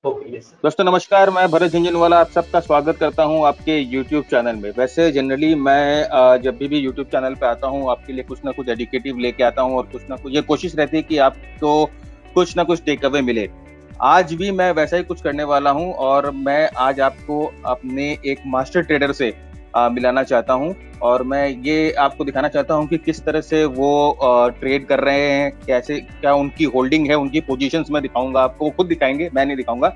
Okay, yes sir. दोस्तों नमस्कार, मैं भरत झुंझुनवाला आप सबका स्वागत करता हूं आपके YouTube चैनल में। वैसे जनरली मैं जब भी YouTube चैनल पे आता हूं आपके लिए कुछ ना कुछ एजुकेटिव लेके आता हूं और कुछ ना कुछ ये कोशिश रहती है कि आपको कुछ ना कुछ टेक अवे मिले। आज भी मैं वैसा ही कुछ करने वाला हूं और मैं आज आपको अपने एक मास्टर ट्रेडर से मिलाना चाहता हूं और मैं ये आपको दिखाना चाहता हूं कि किस तरह से वो ट्रेड कर रहे हैं, कैसे क्या उनकी होल्डिंग है, उनकी पोजीशंस मैं दिखाऊंगा आपको। वो खुद दिखाएंगे, मैं नहीं दिखाऊंगा।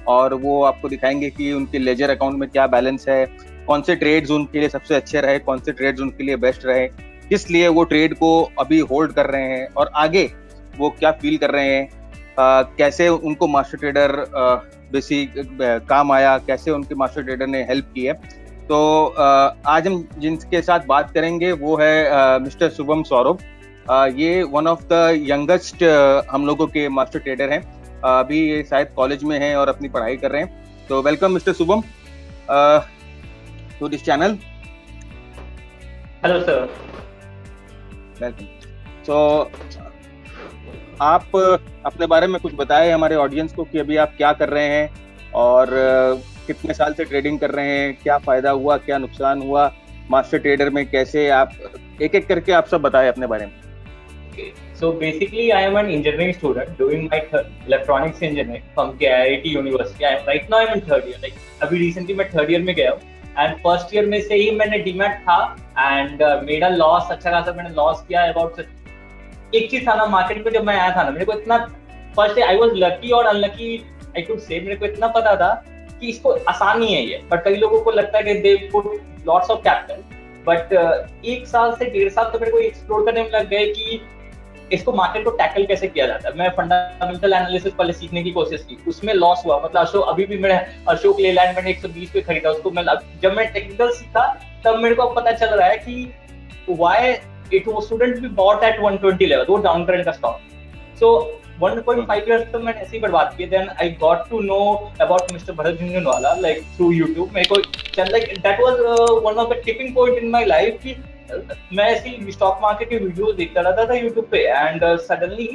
और वो आपको दिखाएंगे कि उनके लेजर अकाउंट में क्या बैलेंस है, कौन से ट्रेड्स उनके लिए सबसे अच्छे रहे, कौन से ट्रेड्स उनके लिए बेस्ट रहे, किस लिए वो ट्रेड को अभी होल्ड कर रहे हैं और आगे वो क्या फील कर रहे हैं, कैसे उनको मास्टर ट्रेडर बेसिक काम आया, कैसे उनके मास्टर ट्रेडर ने हेल्प की है। तो आज हम जिनके साथ बात करेंगे वो है मिस्टर शुभम सौरभ। ये वन ऑफ द यंगेस्ट हम लोगों के मास्टर ट्रेडर हैं। अभी ये शायद कॉलेज में हैं और अपनी पढ़ाई कर रहे हैं। तो welcome mister Shubham to this channel. Hello sir. Welcome. तो आप अपने बारे में कुछ बताएं हमारे ऑडियंस को कि अभी आप क्या कर रहे हैं और कितने साल से ट्रेडिंग कर रहे हैं, क्या फायदा हुआ, क्या नुकसान हुआ मास्टर ट्रेडर में, कैसे आप एक एक करके आप सब बताएं अपने बारे में। Okay. So basically, I am an engineering student doing my electronics engineering from KIIT University. Right now I'm in third year. Like अभी recently मैं third year में गया हूँ and first year में से ही मैंने डीमैट था and made a loss। अच्छा खासा मैंने लॉस किया about। एक चीज था ना, मार्केट में जब मैं आया था ना, मेरे को इतना first day I was lucky और अनलकी आई कुड से, मेरे को इतना पता था कि इसको आसान नहीं है ये, पर कई लोगों को लगता है कि they put lots of capital. But एक साल से 1.5 साल तो मेरे को एक्सप्लोर करने में लग गए कि इसको मार्केट को टैकल कैसे किया जाता है। मैं फंडामेंटल एनालिसिस पहले सीखने की कोशिश की, उसमें लॉस हुआ। मतलब अशोक, अभी भी मैं अशोक लेलैंड मैंने 120 पे खरीदा उसको। मैं जब मैं टेक्निकल सीखा तब मेरे को पता चल रहा है कि why it was shouldn't be bought at 120 level, वो डाउन ट्रेंड का स्टॉक। So 1.5 years तो मैंने ऐसे ही बर्बाद किए। Then I got to know about Mr. Bharat Jhunjhunwala like through YouTube। मेरे को चल like that was one of the tipping point in my life कि मैं ऐसी स्टॉक मार्केट के वीडियोस देखता रहता था YouTube पे and suddenly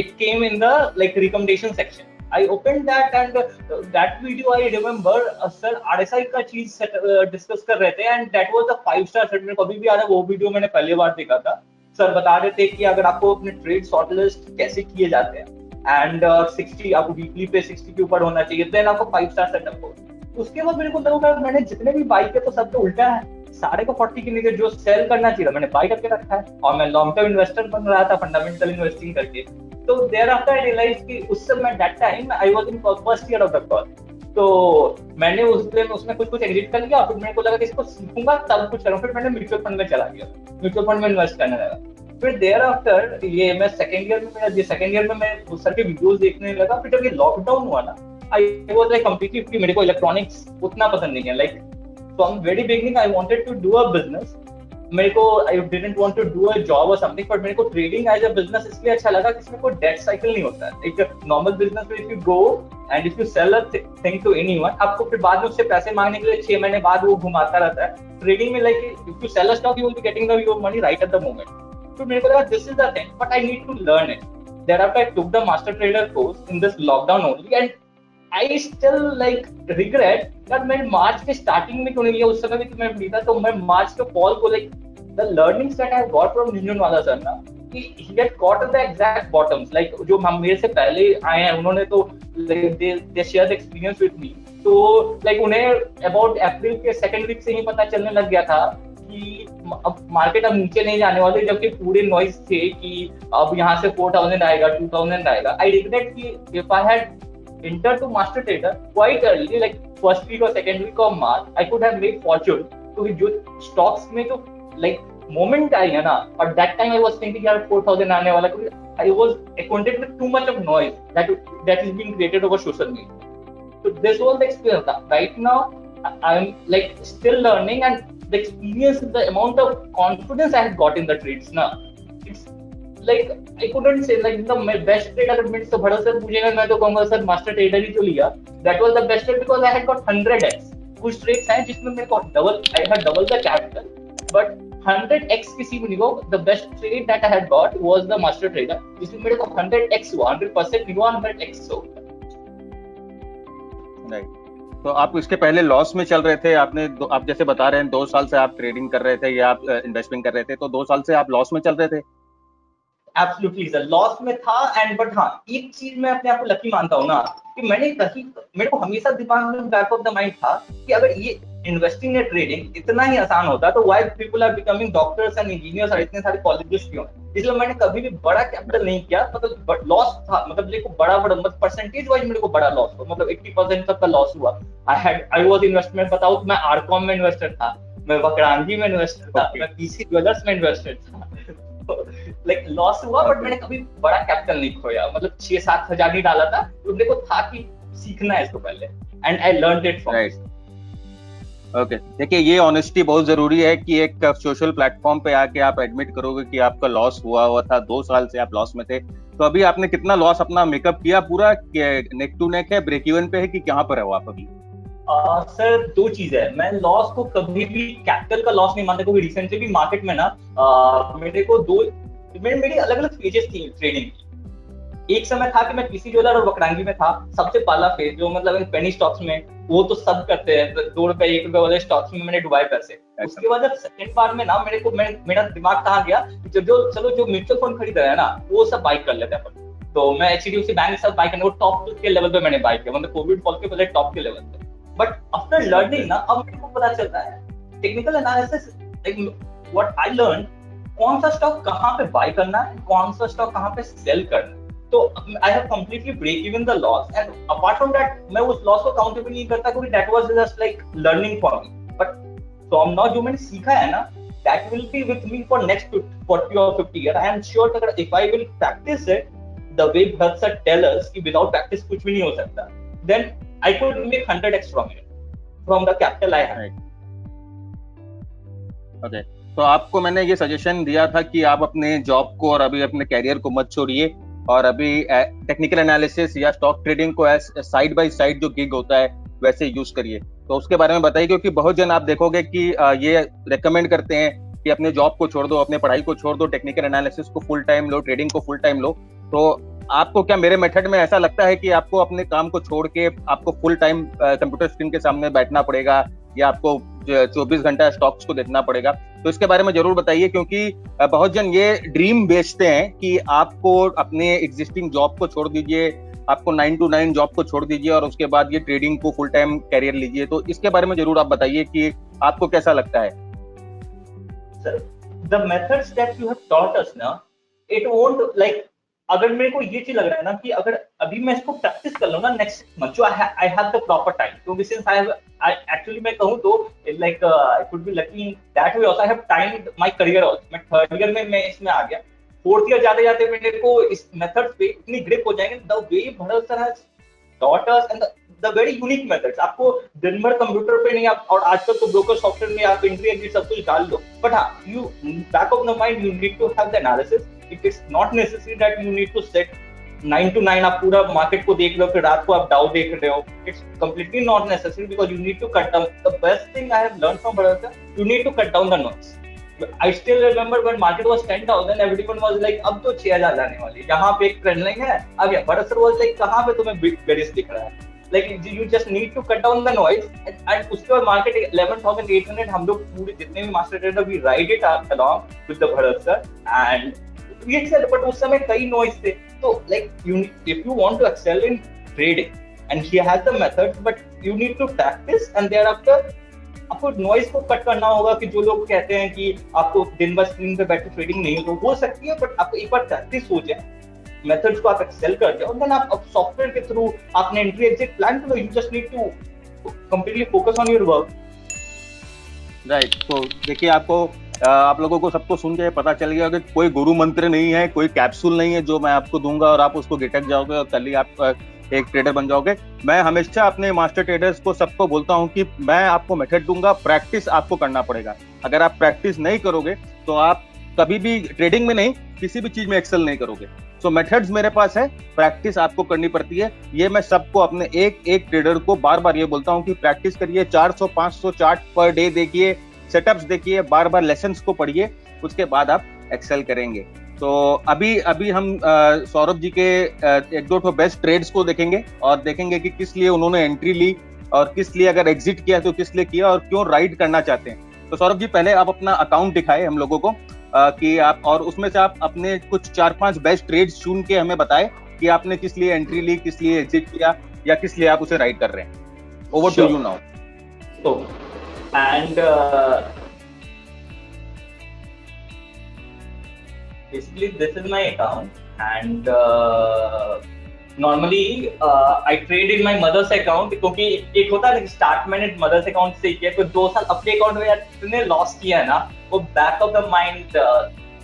it came in the like recommendation section। I opened that and that video I remember sir RSI का चीज डिस्कस कर रहे थे and that was the 5-star set। मेरे को अभी भी याद है, वो वीडियो मैंने पहली बार देखा था। सर बता रहे थे कि अगर आपको अपने ट्रेड शॉर्ट लिस्ट कैसे किए जाते हैं एंड 60 आपको वीकली पे 60 के ऊपर होना चाहिए, देन आपको 5-star सेटअप हो। उसके बाद मेरे को लगा मैंने जितने भी बाई किए तो सब तो उल्टा है, सारे को 40 के नीचे जो सेल करना चाहिए मैंने बाई करके रखा है और मैं लॉन्ग टर्म इन्वेस्टर बन रहा था फंडामेंटल इन्वेस्टिंग करके। तो देयर आफ्टर आई रियलाइज कि उस समय that time I was in first year of the college. तो मैंने उस दिन उसमें कुछ एग्जिट कर लिया, फिर मेरे को लगा कि इसको सीखूंगा तब कुछ करूँ। फिर मैंने म्यूचुअल फंड में चला गया, म्यूचुअल फंड में इन्वेस्ट करने लगा। फिर देयर आफ्टर ये मैं सेकेंड ईयर में मैं उस सर के वीडियोस देखने लगा। फिर जब ये लॉकडाउन हुआ ना, आई वाज लाइक कंप्लीटली, मेरे को इलेक्ट्रॉनिक्स उतना पसंद नहीं है। Like from very beginning I wanted to do a business. मेरे को I didn't want to do a job और समथिंग, बट मेरे को ट्रेडिंग एज अ बिजनेस इसलिए अच्छा लगा कि इसमें कोई डेट साइकिल नहीं होता है। एक नॉर्मल बिजनेस में if you go and if you sell a thing to anyone, आपको फिर बाद में उससे पैसे मांगने के लिए 6 महीने बाद वो घुमाता रहता है। ट्रेडिंग में like if you sell a stock you will be getting your money right at the moment. तो मेरे को लगा this is the thing but I need to learn it. thereafter I took the master trader course in this lockdown only and I still like regret that मैं मार्च के starting में क्यों नहीं लिया। उस समय भी मैं ली था तो मैं मार्च के फॉल को like the learnings that I got from Jhunjhunwala sir ना, कि he had got the exact bottoms like जो हम मेरे से पहले आए हैं उन्होंने तो like they shared the experience with me। तो like उन्हें about अप्रैल के सेकंड वीक से ही पता चलने लग गया था कि अब मार्केट अब नीचे नहीं जाने वाले, जबकि पूरे नॉइज थे कि अब यहाँ से 4000 आएगा, 2000 आएगा। आई रिग्रेट कि if I had entered to master trader quite early like first week or second week of March, I could have made fortune। तो जो stocks में जो like moment आई है ना, और that time I was thinking यार 4000 आने वाला, क्योंकि I was acquainted with too much of noise that is being created over social media। So this was the experience। Right now I am like still learning and the experience, the amount of confidence I had got in the trades ना, it's like I couldn't say like the best trade अगर मेरे से भरोसा पूछेगा मैं तो कहूंगा sir master trader ही तो लिया। That was the best trade because I had got 100x। कुछ ट्रेड्स हैं जिसमें मेरे को I had double the capital but 100x किसी भी नहीं हो। The best trade that I had got was the master trader जिसमें मेरे को 100x हुआ, 100% नहीं हुआ, 100x हो। तो आप इसके पहले लॉस में चल रहे थे, आप जैसे बता रहे हैं 2 साल से आप ट्रेडिंग कर रहे थे या आप इन्वेस्टमेंट कर रहे थे, तो 2 साल से आप लॉस में चल रहे थे? एब्सोल्युटली सर, लॉस में था। एंड बट हाँ, एक चीज मैं अपने आप को लकी मानता हूँ ना, कि मेरे को हमेशा दिमाग में बैक ऑफ द माइंड था कि अगर ये इन्वेस्टिंग एंड ट्रेडिंग इतना ही आसान होता तो why people are becoming doctors and engineers और इतने सारे कॉलेजेस क्यों? इसलिए मैंने कभी भी बड़ा कैपिटल नहीं किया। मतलब लॉस था, मतलब मेरे को बड़ा मतलब परसेंटेज वाइज मेरे को बड़ा लॉस हुआ, मतलब 80% तक का लॉस हुआ। आई वाज इन्वेस्टमेंट, बताओ तो मैं आरकॉम में इन्वेस्टर था, मैं वक्रांगी में इन्वेस्टर था, मैं पीसी ज्वेलर्स में इन्वेस्टर था। लाइक लॉस हुआ, बट मैंने कभी बड़ा कैपिटल नहीं खोया। मतलब 6-7 हजार ही डाला था, तो मेरे को था कि सीखना है इसको पहले, and I learned it from. Okay, देखिए ये ऑनेस्टी बहुत जरूरी है कि एक सोशल प्लेटफॉर्म पे आके आप एडमिट करोगे कि आपका लॉस हुआ था, 2 साल से आप लॉस में थे। तो अभी आपने कितना लॉस अपना मेकअप किया पूरा? नेक टू नेक है, ब्रेक इवन पे है, कि कहाँ पर है आप अभी? सर 2 चीज है, मैं लॉस को कभी भी कैपिटल का लॉस नहीं मानता, क्योंकि रिसेंटली भी मार्केट में ना मेरी अलग अलग फेजेस थी ट्रेडिंग की। एक समय था कि मैं पीसी ज्वेलर और वक्रांगी में था, सबसे पहला फेज जो मतलब पेनी स्टॉक्स में, वो तो सब करते हैं, 2 रुपए 1 रुपए वाले स्टॉक्स में मैंने डुबाए पैसे। उसके बाद जब सेकंड बार में ना मेरा दिमाग कहाँ गया, जो म्यूचुअल फंड खरीद रहे हैं ना, वो सब बाई कर लेते हैं। तो मैं एचडीएफसी बैंक सब बाई करने, वो टॉप के लेवल पे मैंने बाई किया, मतलब कोविड फॉल के पहले टॉप के लेवल पे। बट आफ्टर लर्निंग ना, अब मेरे को पता चलता है technical analysis, what I learn, कौन सा स्टॉक कहाँ पे बाय करना है, कौन सा स्टॉक कहाँ पे सेल करना है। तो I have completely break even the loss, and apart from that मैं उस लॉस को काउंट भी नहीं करता, क्योंकि that was just like learning for me. But from now जो मैंने सीखा है ना, that will be with me for next 40 or 50 year. I am sure कि अगर if I will practise it the way Bharat sir tell us कि without practice कुछ भी नहीं हो सकता, then I could make 100x from the capital I had. Okay. तो आपको मैंने ये सजेशन दिया था कि आप अपने जॉब को और अभी अपने कैरियर को मत छोड़िए, और अभी टेक्निकल एनालिसिस या स्टॉक ट्रेडिंग को साइड बाय साइड जो गिग होता है वैसे यूज करिए। तो उसके बारे में बताइए, क्योंकि बहुत जन आप देखोगे कि ये रेकमेंड करते हैं कि अपने जॉब को छोड़ दो, अपने पढ़ाई को छोड़ दो, टेक्निकल एनालिसिस को फुल टाइम लो, ट्रेडिंग को फुल टाइम लो। तो आपको क्या मेरे मेथड में ऐसा लगता है कि आपको अपने काम को छोड़ के आपको फुल टाइम कंप्यूटर स्क्रीन के सामने बैठना पड़ेगा, या आपको 24 घंटा स्टॉक्स को देखना पड़ेगा? तो इसके बारे में जरूर बताइए, क्योंकि बहुत जन ये ड्रीम बेचते हैं कि आपको अपने एग्जिस्टिंग जॉब को छोड़ दीजिए, आपको 9 to 9 जॉब को छोड़ दीजिए और उसके बाद ये ट्रेडिंग को फुल टाइम कैरियर लीजिए। तो इसके बारे में जरूर आप बताइए कि आपको कैसा लगता है? Sir, the methods that you have taught us now, it won't like, अगर मेरे को ये चीज लग रहा है ना कि अगर अभी मैं इसको प्रैक्टिस कर लूँ ना नेक्स्ट मंथ, जो I have the proper time, क्योंकि सिंस आई एक्चुअली मैं कहूँ तो like I could be lucky that way also, I have time my career also. मैं 3rd ईयर में मैं इसमें आ गया, 4th ईयर जाते जाते मेरे को इस मेथड्स पे इतनी ग्रिप हो जाएंगे, the way Bharat sir has taught us and the very unique methods। आपको दिन भर कंप्यूटर पे नहीं, आप और आजकल तो ब्रोकर सॉफ्टवेयर में आप एंट्री एग्जिट सब कुछ डाल दो, बट हाँ, you back of the mind you need to have the analysis. It is not necessary that you need to set 9 to 9 आप पूरा मार्केट को देख लो, फिर रात को आप डाउ देख रहे हो। It's completely not necessary, because you need to cut down. The best thing I have learn from Bharat sir, you need to cut down the noise. I still remember when market was 10,000, everyone was like, अब तो 6,000 जाने वाली है, यहाँ पे एक trend line है। अब भरत सर was like, कहाँ पे तुम्हें बेरिश दिख रहा है? Like you just need to cut down the noise, and उसके बाद मार्केट 11,800, हम लोग पूरे जितने भी master trader we ride it along with the Bharat sir and we excel। but उस समय कई नॉइज थे, तो like if you want to excel in trading and he has the methods, but you need to practice and thereafter आपको noise को cut करना होगा। कि जो लोग कहते हैं कि आपको दिन भर स्क्रीन पे बैठ के ट्रेडिंग नहीं हो सकती है, बट आपको एक बार प्रैक्टिस हो जाए, मेथड्स को आप एक्सेल कर जाओ, देन आप सॉफ्टवेयर के थ्रू आपने एंट्री एग्जिट प्लान करो। You just need to completely focus on your work. Right. तो देखिए, आपको आप लोगों को सबको सुन के पता चल गया कि कोई गुरु मंत्र नहीं है, कोई कैप्सूल नहीं है जो मैं आपको दूंगा और आप उसको गिटक जाओगे और कल ही आप एक ट्रेडर बन जाओगे। मैं हमेशा अपने मास्टर ट्रेडर्स को सबको बोलता हूं कि मैं आपको मेथड दूंगा, प्रैक्टिस आपको करना पड़ेगा। अगर आप प्रैक्टिस नहीं करोगे तो आप कभी भी ट्रेडिंग में नहीं, किसी भी चीज में एक्सेल नहीं करोगे। सो मेथड्स मेरे पास है, प्रैक्टिस आपको करनी पड़ती है। ये मैं सबको अपने एक ट्रेडर को बार बार ये बोलता हूं कि प्रैक्टिस करिए, 400-500 चार्ट पर डे देखिए, सेटअप्स देखिए, बार बार लेसन्स को पढ़िए, उसके बाद आप एक्सेल करेंगे। तो अभी अभी हम सौरभ जी के एक दो बेस्ट ट्रेड्स को देखेंगे और देखेंगे कि किस लिए उन्होंने एंट्री ली और किस लिए अगर एग्जिट किया तो किस लिए किया और क्यों राइड करना चाहते हैं। तो सौरभ जी पहले आप अपना अकाउंट दिखाए हम लोगों को कि आप, और उसमें से आप अपने कुछ 4-5 बेस्ट ट्रेड्स चुन के हमें बताएं कि आपने किस लिए एंट्री ली, किस लिए एग्जिट किया या किस लिए आप उसे राइड कर रहे हैं। Over to you now. And basically this is my account, and normally I trade in my mother's account, क्योंकि एक होता है स्टार्ट मैंने मदर्स अकाउंट से किया, तो 2 साल अपने अकाउंट में इतने लॉस किया है ना, वो बैक ऑफ द माइंड।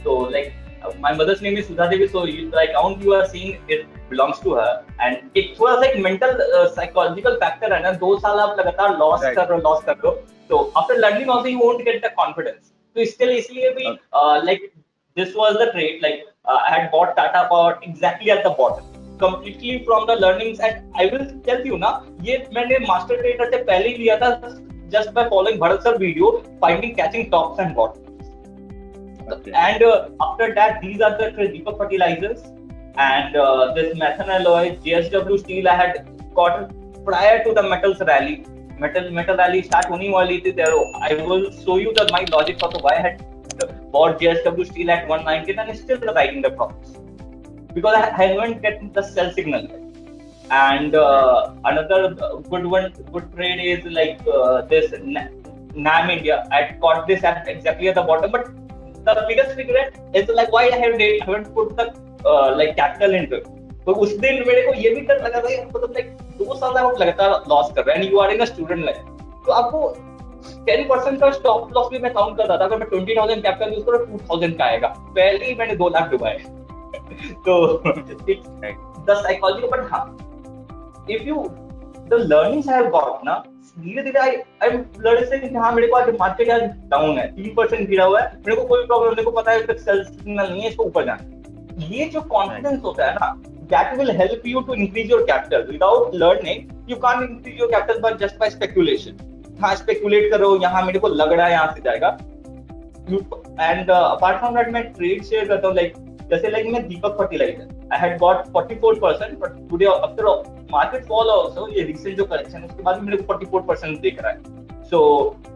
तो like my mother's name is Sudha Devi, so the account you are seeing, it belongs to her, and एक थोड़ा सा एक मेंटल साइकोलॉजिकल फैक्टर है ना, 2 साल आप लगातार लॉस कर रहे हो, तो after learning also you won't get the confidence, तो इसलिए भी like this was the trade, like I had bought Tata Power exactly at the bottom, completely from the learnings, and I will tell you ना, ये मैंने master trader से पहले ही लिया था, just by following Bharat sir video, finding catching tops and bottoms. Okay. And after that, these are the Deepak fertilizers, and this methanol alloy, JSW steel I had got prior to the metals rally. Metal rally start होने वाली थी there. I will show you my logic for why I had bought JSW steel at 190 and still riding the profits, because I haven't get the sell signal. And another good trade is like this NAM India. I got this at exactly at the bottom, but the biggest regret is like why I haven't put the like capital into it. तो उस दिन मेरे को ये भी डर लगा था, मतलब like 2 साल आप लगातार लॉस कर रहे हैं, and you are in a student life, तो आपको 10% का स्टॉप लॉस भी मैं काउंट करता था, अगर मैं 20,000 कैपिटल यूज करूँ 2,000 का आएगा, पहले ही मैंने 2 लाख डुबाए। तो the psychology, but हाँ, if you the learnings I have got ना, धीरे-धीरे I'm learning से हाँ मेरे को आज मार्केट आज डाउन है, 3% गिरा हुआ है, मेरे को कोई प्रॉब्लम, मेरे को पता है कि सेल सिग्नल नहीं है, इसको ऊपर जाना। ये जो कॉन्फिडेंस होता है ना, that will help you to increase your capital. Without learning, you can't increase your capital but just by speculation. हाँ speculate करो, यहाँ मेरे को लग रहा है यहाँ से जाएगा। And apart from that, मैं trade share करता हूँ, like जैसे like मैं दीपक fertiliser, I had got 44%, but today after market fall also, ये recent जो correction है उसके बाद मेरे को 44% दिख रहा है। So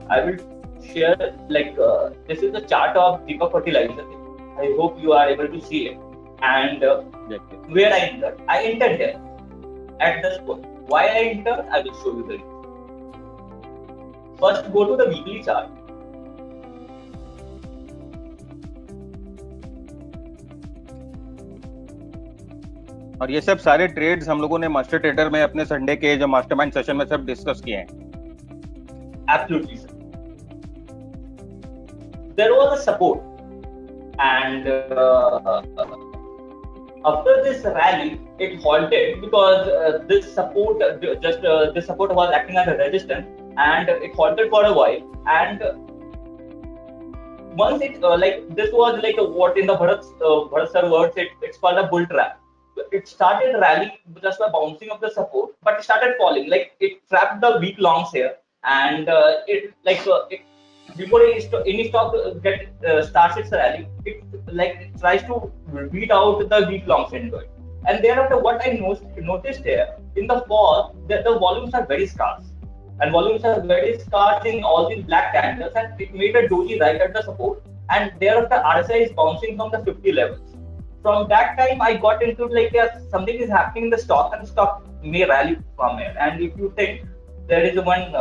I will share like this is the chart of Deepak fertilizer. I hope you are able to see it. And where I entered here at this point. Why I entered, I will show you the reason. First, go to the weekly chart. और ये सब सारे trades हम लोगों ने master trader में अपने Sunday के जो मास्टरमाइंड सेशन में सब डिस्कस किए हैं। Absolutely, sir. There was a support, and after this rally, it halted because this support this support was acting as a resistance, and it halted for a while. And once it like this was like what in the Bharat sir words, it's called a bull trap. It started rallying just by bouncing of the support, but it started falling. Like it trapped the weak longs here, and it like before any stock starts its rally, it tries to beat out the weak longs into it. And thereafter, what I noticed here in the fall, that the volumes are very scarce, and volumes are very scarce in all these black candles, and it made a doji right at the support. And thereafter, RSI is bouncing from the 50 levels. From that time, I got into like something is happening in the stock, and the stock may rally from here. And if you think there is one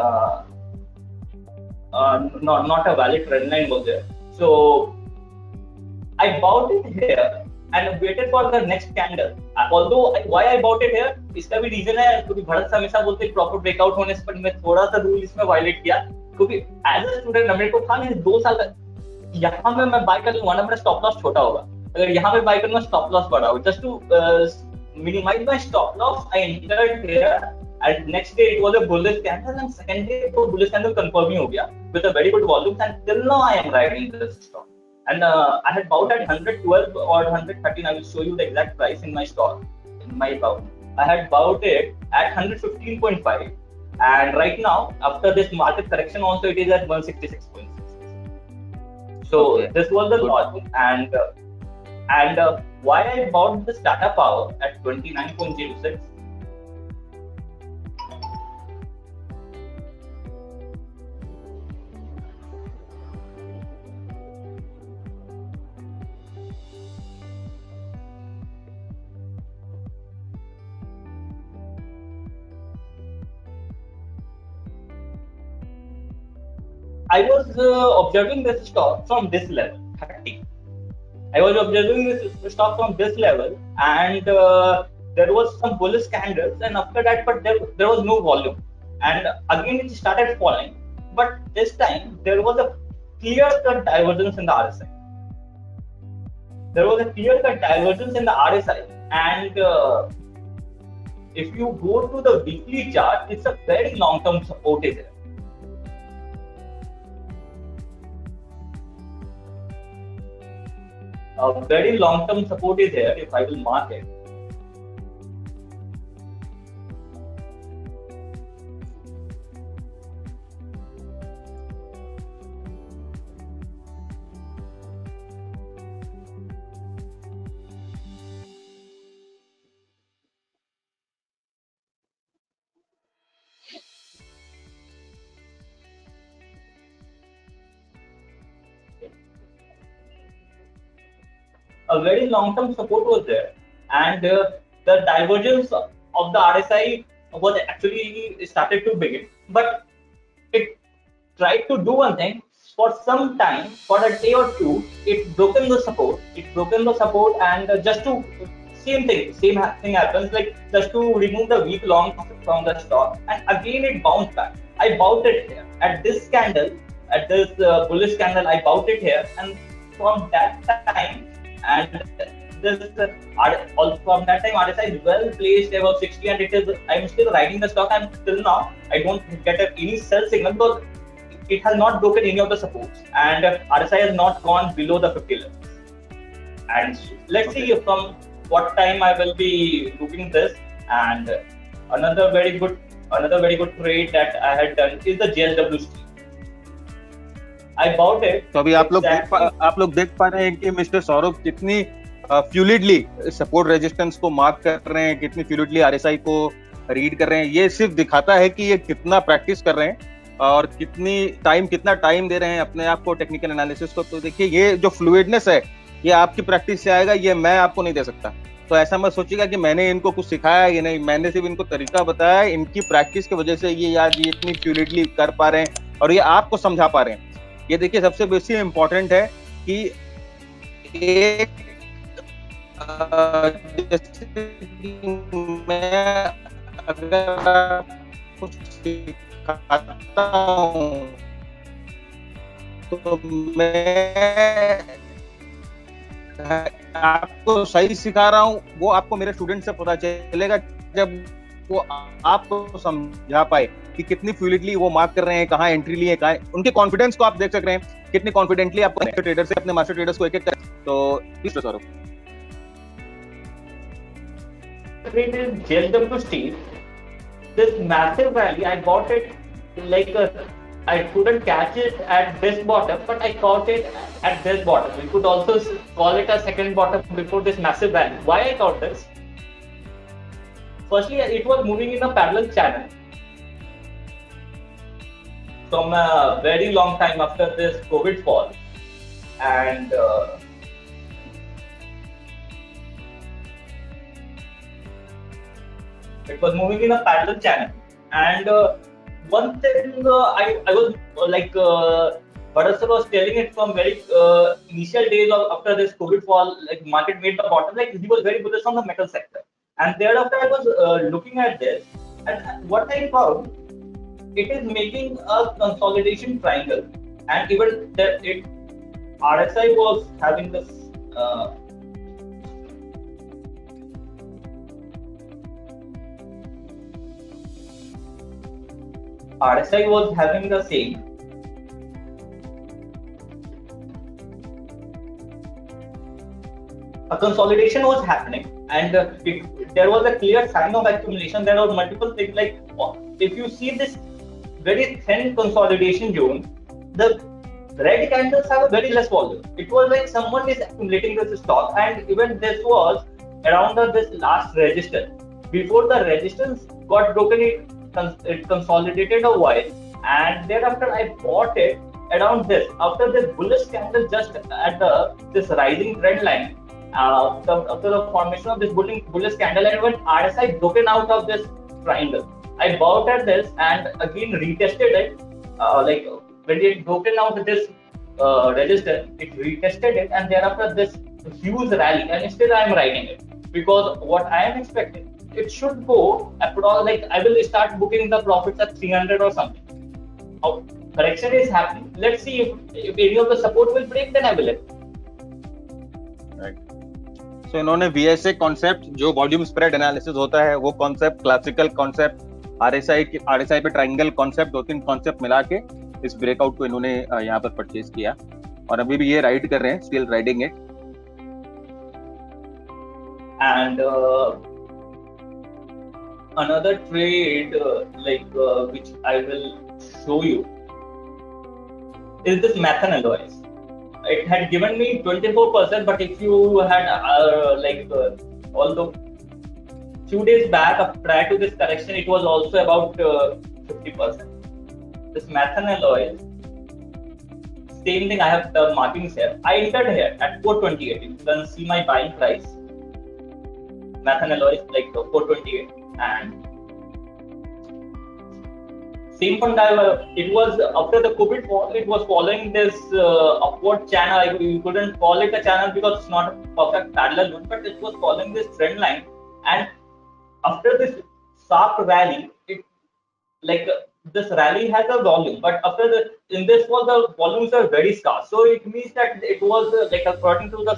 not a valid trend line was there, so I bought it here and waited for the next candle. Although why I bought it here, इसका भी reason है, क्योंकि Bharat sir हमेशा बोलते हैं proper breakout होने से, पर मैं थोड़ा सा रूल इसमें वायलेट किया, क्योंकि एज अ स्टूडेंट मेरे को था नहीं 2 साल का, यहाँ में मैं बाय कर लूंगा ना, मेरा स्टॉप लॉस छोटा होगा, अगर यहाँ पे बाय करूंगा स्टॉप लॉस बड़ा होगा। Just to minimise my stop loss, I entered here, and next day it was a bullish candle, and second day तो bullish candle confirm ही हो गया with a very good volume, and till now I am riding this stock. And I had bought at 112 or 113. I will show you the exact price in my stock, in my account. I had bought it at 115.5, and right now after this market correction also it is at 166.6. So okay. This was the logic, and And why I bought this Tata Power at 29.06? I was observing this stock from this level, 30. I was observing this stock from this level, and there was some bullish candles, and after that, but there was no volume, and again it started falling. But this time there was a clear-cut divergence in the RSI. There was a clear-cut divergence in the RSI, and if you go to the weekly chart, it's a very long-term support is there. A very long-term support is here. If I will mark it, a very long-term support was there, and the divergence of the RSI was actually started to begin, but it tried to do one thing for some time, for a day or two. It broken the support. It broken the support, and just to same thing happens, like just to remove the weak long from the stock, and again it bounced back. I bought it here at this candle, at this bullish candle. I bought it here, and from that time, and this also from that time RSI is well placed above 60, and it is, I'm still riding the stock, and till now I don't get any sell signal because it has not broken any of the supports, and RSI has not gone below the 50 levels. And let's see from what time I will be looking this. And another very good trade that I had done is the JSW Steel. I bought it. तो अभी आप लोग देख पा रहे हैं कि mister Saurabh कितनी फ्लूइडली सपोर्ट रेजिस्टेंस को मार्क कर रहे हैं, कितनी फ्लूइडली आरएसआई को रीड कर रहे हैं. ये सिर्फ दिखाता है कि ये कितना प्रैक्टिस कर रहे हैं और कितना टाइम दे रहे हैं अपने आप को टेक्निकल एनालिसिस को. तो देखिए, ये जो फ्लूइडनेस है ये आपकी प्रैक्टिस से आएगा, ये मैं आपको नहीं दे सकता. तो ऐसा मत सोचिएगा कि मैंने इनको कुछ सिखाया, ये नहीं, मैंने सिर्फ इनको तरीका बताया. इनकी प्रैक्टिस की वजह से ये आज ये इतनी फ्लूइडली कर पा रहे हैं और ये आपको समझा पा रहे हैं. ये देखिए, सबसे बेसिक इम्पोर्टेंट है कि एक मैं अगर कुछ सिखाता हूं तो मैं आपको सही सिखा रहा हूं, वो आपको मेरे स्टूडेंट से पता चलेगा जब वो आपको समझा पाए कि कितनी फ्लूइडली वो मार्क कर रहे हैं, कहाँ एंट्री लिए, कहाँ उनके कॉन्फिडेंस को आप देख सक रहे हैं, कितनी कॉन्फिडेंटली आपको ट्रेडर से अपने मास्टर ट्रेडर्स को एक-एक कर. तो mister Saurabh, JSW Steel, this massive rally, I bought it like I couldn't catch it at this bottom, but I caught it at this bottom. We could also call it a second bottom before this massive rally. Why I caught this? Firstly, it was moving in a parallel channel from a very long time after this COVID fall, and it was moving in a parallel channel. And one thing I was like Bharat sir was telling it from very initial days of after this COVID fall, like market made the bottom, like he was very bullish on the metal sector. And thereafter I was looking at this, and what I found, it is making a consolidation triangle, and even that RSI was having this RSI was having the same. A consolidation was happening, and there was a clear sign of accumulation. There were multiple things, like if you see this very thin consolidation zone, the red candles have a very less volume. It was like someone is accumulating this stock, and even this was around this last resistance. Before the resistance got broken, it consolidated a while, and thereafter I bought it around this. After this bullish candle, just at this rising trend line, after the formation of this bullish candle, and when RSI broken out of this triangle, I bought at this and again retested it. Like when it broken out this resistance, it retested it, and thereafter this huge rally, and still I am riding it because what I am expecting, it should go approximately, like I will start booking the profits at 300 or something. Now, correction is happening. Let's see if any of the support will break, then I will let. Right. So इन्होंने VSA concept जो volume spread analysis होता है वो concept, classical concept, RSI पे triangle concept, 2-3 concept मिला के इस breakout को इन्होंने यहाँ पर परचेज किया और अभी भी ये राइड कर रहे हैं, still riding it. And another trade which I will show you is this Mathan Alloys. It had given me 24%, but if you had although few days back prior to this correction, it was also about 50%. This Mathan Alloys, same thing. I have the markings here. I entered here at 428. You can see my buying price. Mathan Alloys like 428, and same fund. It was after the COVID fall. It was following this upward channel. You couldn't call it a channel because it's not a perfect parallel one, but it was following this trend line. And after this sharp rally, this rally has a volume, but after in this fall the volumes are very scarce. So it means that it was according to the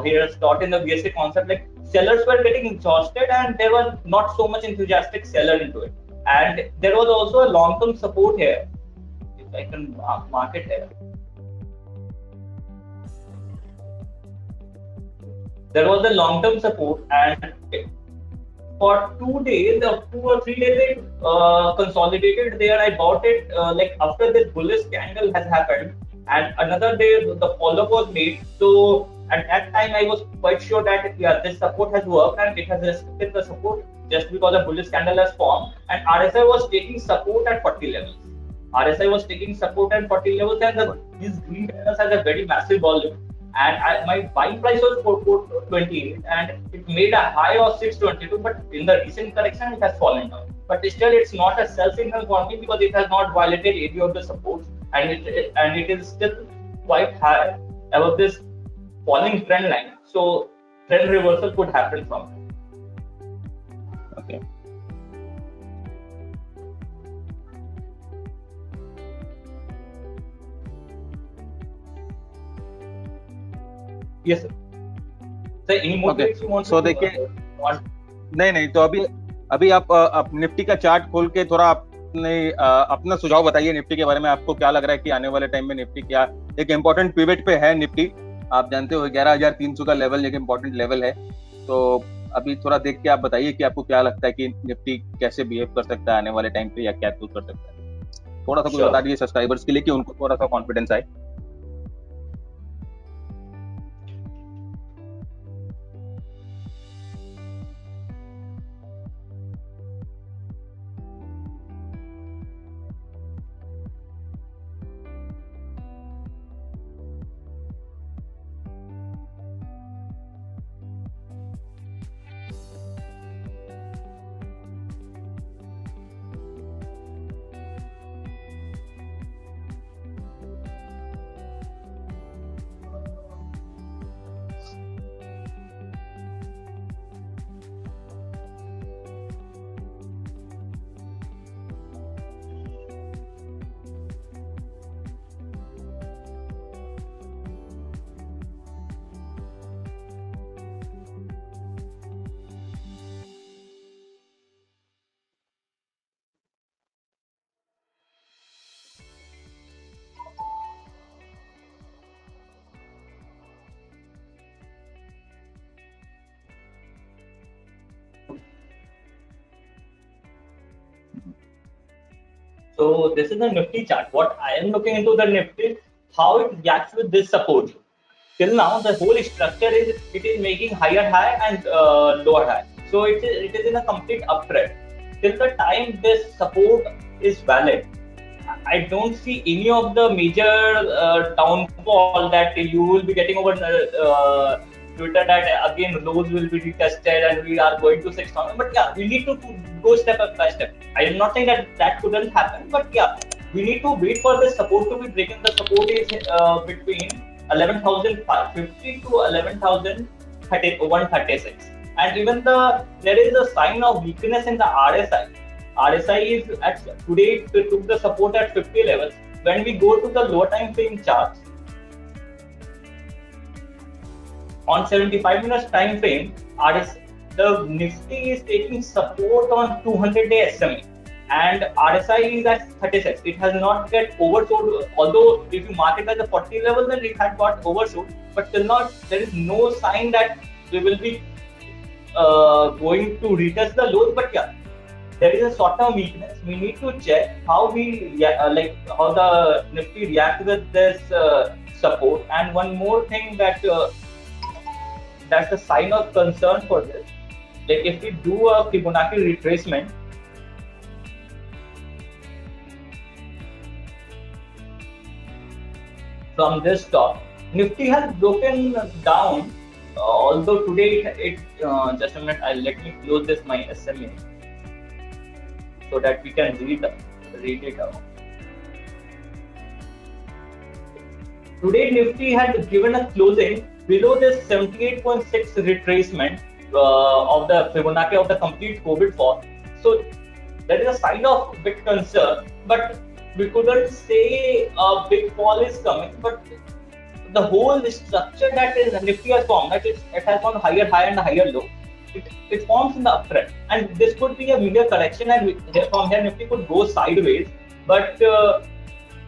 here taught in the VSA concept, like sellers were getting exhausted and there was not so much enthusiastic seller into it. And there was also a long-term support here. If I can mark it here, there was a long-term support, and for 2 days or 2 or 3 days it consolidated there. I bought it after this bullish candle has happened, and another day the follow-up was made. So at that time I was quite sure that this support has worked and it has respected the support just because a bullish candle has formed, and RSI was taking support at 40 levels. RSI was taking support at 40 levels, and these green candles has a very massive volume. And my buying price was 428, and it made a high of 622. But in the recent correction, it has fallen down. But still, it's not a sell signal for me because it has not violated any of the supports, and it is still quite high above this falling trend line. So trend reversal could happen from it. Okay. Yes, sir. So any more trades you want so to देखिए नहीं तो अभी आप Nifty का chart खोल के थोड़ा आपने अपना सुझाव बताइए निफ्टी के बारे में. आपको क्या लग रहा है कि आने वाले टाइम में निफ्टी क्या एक इम्पोर्टेंट पिवट पे है निफ्टी. आप जानते हो 11,300 का लेवल एक इम्पोर्टेंट लेवल है. तो अभी थोड़ा देख के आप बताइए कि आपको क्या लगता है कि निफ्टी कैसे बिहेव कर सकता है आने वाले टाइम पे, या क्या कर सकता है. थोड़ा सा कुछ बता दीजिए सब्सक्राइबर्स के लिए कि उनको थोड़ा सा कॉन्फिडेंस आए. So this is the Nifty chart. What I am looking into the Nifty, how it reacts with this support. Till now, the whole structure is it is making higher high and lower high. So it is in a complete uptrend. Till the time this support is valid, I don't see any of the major downfall that you will be getting over Twitter that again lows will be retested and we are going to 6,000. But yeah, we need to go step by step. I am not saying that that couldn't happen, but yeah, we need to wait for the support to be breaken. The support is between 11,050 to 11,136. And even there is a sign of weakness in the RSI. RSI is at today it took the support at 50 levels. When we go to the lower time frame charts, on 75 minutes time frame, the Nifty is taking support on 200-day SMA, and RSI is at 36. It has not get oversold. Although if you mark it as a 40 level, then it had got oversold. But till now, there is no sign that we will be going to retest the lows. But yeah, there is a short-term weakness. We need to check how how the Nifty reacts with this support. And one more thing that that's a sign of concern for this. Like if we do a Fibonacci retracement, from this top, Nifty has broken down. Although today it just a minute, let me close this my SMA so that we can read it out. Today Nifty had given a closing below this 78.6 retracement of the Fibonacci of the complete COVID fall. So that is a sign of big concern, but we couldn't say a big fall is coming. But the whole structure that is Nifty has formed, that it has gone higher high and higher low. It forms in the uptrend, and this could be a bigger correction, and from here Nifty could go sideways. But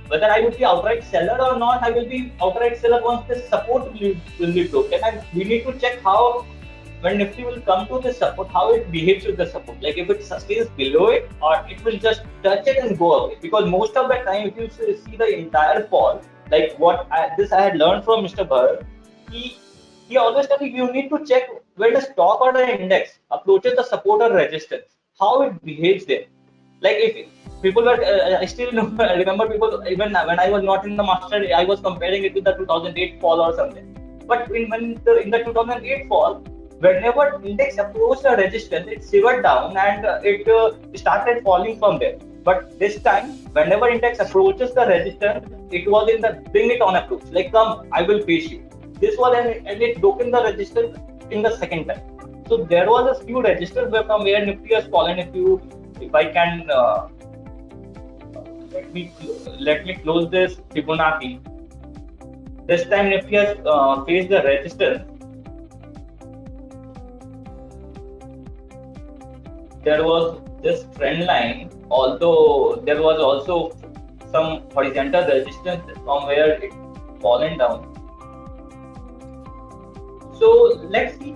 whether I would be outright seller or not, I will be outright seller once the support will be broken, and we need to check how when Nifty will come to the support, how it behaves with the support. Like if it sustains below it, or it will just touch it and go away. Because most of the time, if you see the entire fall, like I had learned from Mr. Bharat, he always tells you need to check when the stock or the index approaches the support or resistance, how it behaves there. Like if people were, I still remember people, even when I was not in the master, I was comparing it with the 2008 fall or something. But in the 2008 fall, whenever index approached the resistance, it shivered down and it started falling from there. But this time, whenever index approaches the resistance, it was in the bring it on approach. Like come, I will face you. This was and it broke in the resistance in the second time. So there was a few resistance from where Nifty has fallen. If I can let me close this Fibonacci. This time Nifty has faced the resistance. There was this trend line, although there was also some horizontal resistance from where it fallen down. So let's see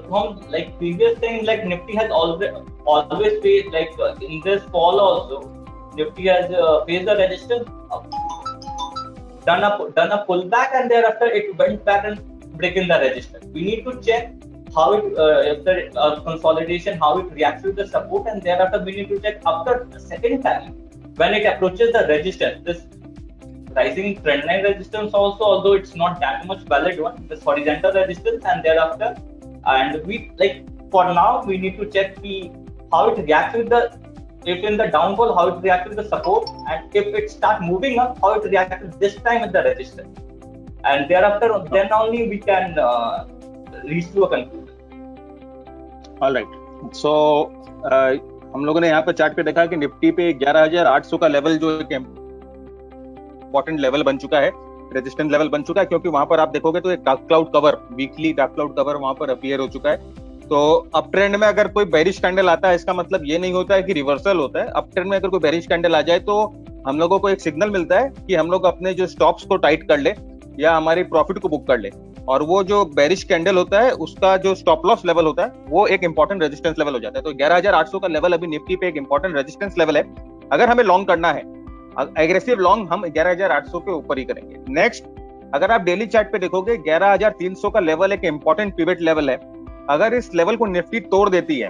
from like previous thing, like Nifty has always faced, like in this fall also, Nifty has faced the resistance, done a pullback, and thereafter it went back and breaking the resistance. We need to check how it after consolidation, how it reacts with the support, and thereafter we need to check after the second time when it approaches the resistance. This rising trend line resistance also, although it's not that much valid one, this horizontal resistance, and thereafter, and we like for now we need to check how it reacts with the, if in the downfall, how it reacts with the support, and if it start moving up, how it reacts this time with the resistance, and thereafter then only we can reach to a conclusion. Alright, so हम लोगों ने यहाँ पे chart पे देखा कि Nifty पे 11,800 का लेवल जो एक इम्पोर्टेंट लेवल बन चुका है, रेजिस्टेंस लेवल बन चुका है, क्योंकि वहां पर आप देखोगे तो एक dark cloud cover, weekly dark cloud cover वहां पर अपीयर हो चुका है. तो अप ट्रेंड में अगर कोई बेरिश कैंडल आता है, इसका मतलब ये नहीं होता है कि रिवर्सल होता है. अप ट्रेंड में अगर कोई बेरिश कैंडल आ जाए तो हम लोगों को एक सिग्नल मिलता है कि हम लोग अपने जो स्टॉप्स को टाइट कर ले या हमारी प्रॉफिट को बुक कर ले, और वो जो बेरिश कैंडल होता है उसका जो स्टॉप लॉस लेवल होता है वो एक इंपॉर्टेंट रेजिस्टेंस लेवल हो जाता है. तो 11,800 का लेवल अभी निफ्टी पे एक इंपॉर्टेंट रेजिस्टेंस लेवल है. अगर हमें लॉन्ग करना है एग्रेसिव लॉन्ग हम 11,800 के ऊपर ही करेंगे। नेक्स्ट, अगर आप डेली चार्ट पे देखोगे 11,300 का लेवल एक इंपॉर्टेंट पिवट लेवल है। अगर इस लेवल को निफ्टी तोड़ देती है,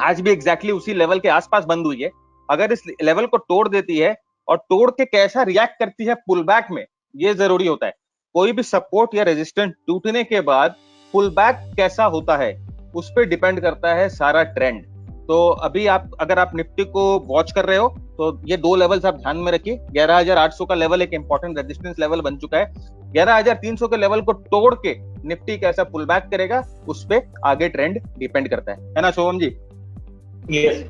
आज भी एग्जैक्टली उसी लेवल के आसपास बंद हुई है, अगर इस लेवल को तोड़ देती है और तोड़ के कैसा रिएक्ट करती है पुल बैक में, ये जरूरी होता है। कोई भी सपोर्ट या रेजिस्टेंस टूटने के बाद पुल बैक कैसा होता है उस पर डिपेंड करता है सारा ट्रेंड। तो अभी अगर आप निफ्टी को वॉच कर रहे हो तो ये दो लेवल्स आप ध्यान में रखिए। 11,800 का लेवल एक इंपॉर्टेंट रेजिस्टेंस लेवल बन चुका है। 11,300 के लेवल को तोड़ के निफ्टी कैसा पुल बैक करेगा उस पे आगे ट्रेंड डिपेंड करता है ना शुभम जी? यस।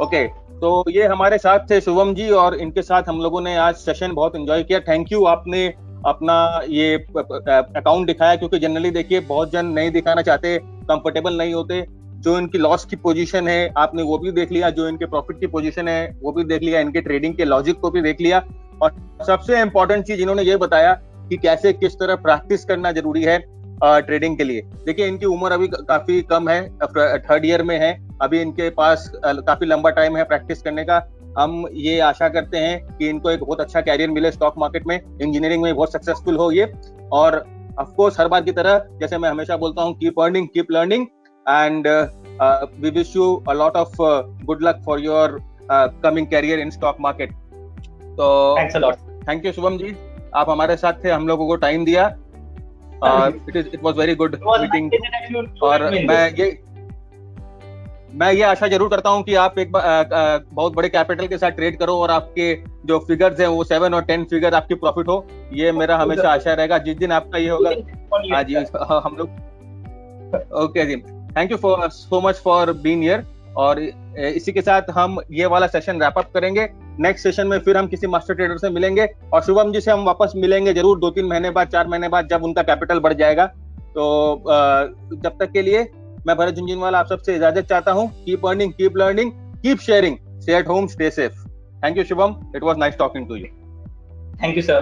ओके, तो ये हमारे साथ थे शुभम जी और इनके साथ हम लोगों ने आज सेशन बहुत एंजॉय किया। थैंक यू, आपने अपना ये अकाउंट दिखाया, क्योंकि जनरली देखिए बहुत जन नहीं दिखाना चाहते, कंफर्टेबल नहीं होते। जो इनकी लॉस की पोजीशन है आपने वो भी देख लिया, जो इनके प्रॉफिट की पोजीशन है वो भी देख लिया, इनके ट्रेडिंग के लॉजिक को भी देख लिया, और सबसे इंपॉर्टेंट चीज इन्होंने ये बताया कि कैसे किस तरह प्रैक्टिस करना जरूरी है ट्रेडिंग के लिए। देखिए इनकी उम्र अभी काफी कम है, 3rd ईयर में है, अभी इनके पास काफी लंबा टाइम है प्रैक्टिस करने का। हम ये आशा करते हैं कि इनको एक बहुत अच्छा कैरियर मिले स्टॉक मार्केट में, इंजीनियरिंग में बहुत सक्सेसफुल हो ये। और ऑफ कोर्स हर बार की तरह जैसे मैं हमेशा बोलता हूँ, keep earning, keep learning, and we wish you a lot of good luck for your coming career in stock market. तो thanks a lot. Thank you Shubham ji, आप हमारे साथ थे, हम लोगों को टाइम दिया। It was very good meeting. और मैं ये आशा जरूर करता हूं कि आप एक बहुत बड़े कैपिटल के साथ ट्रेड करो और आपके जो फिगर्स हैं वो 7 और 10 फिगर आपकी प्रॉफिट हो। ये मेरा हमेशा आशा रहेगा। जिस दिन आपका ये होगा, हाँ जी, हम लोग ओके जी, thank you so much for being here. और इसी के साथ हम ये वाला सेशन रैप अप करेंगे। नेक्स्ट सेशन में फिर हम किसी मास्टर ट्रेडर से मिलेंगे और शुभम जी से हम वापस मिलेंगे जरूर 2-3 महीने बाद, 4 महीने बाद, जब उनका कैपिटल बढ़ जाएगा। तो जब तक के लिए मैं भरत झुनझुनवाला आप सबसे इजाजत चाहता हूँ। Keep earning, keep learning, keep sharing, stay at home, stay safe. Thank you Shubham, it was nice talking to you. Thank you sir.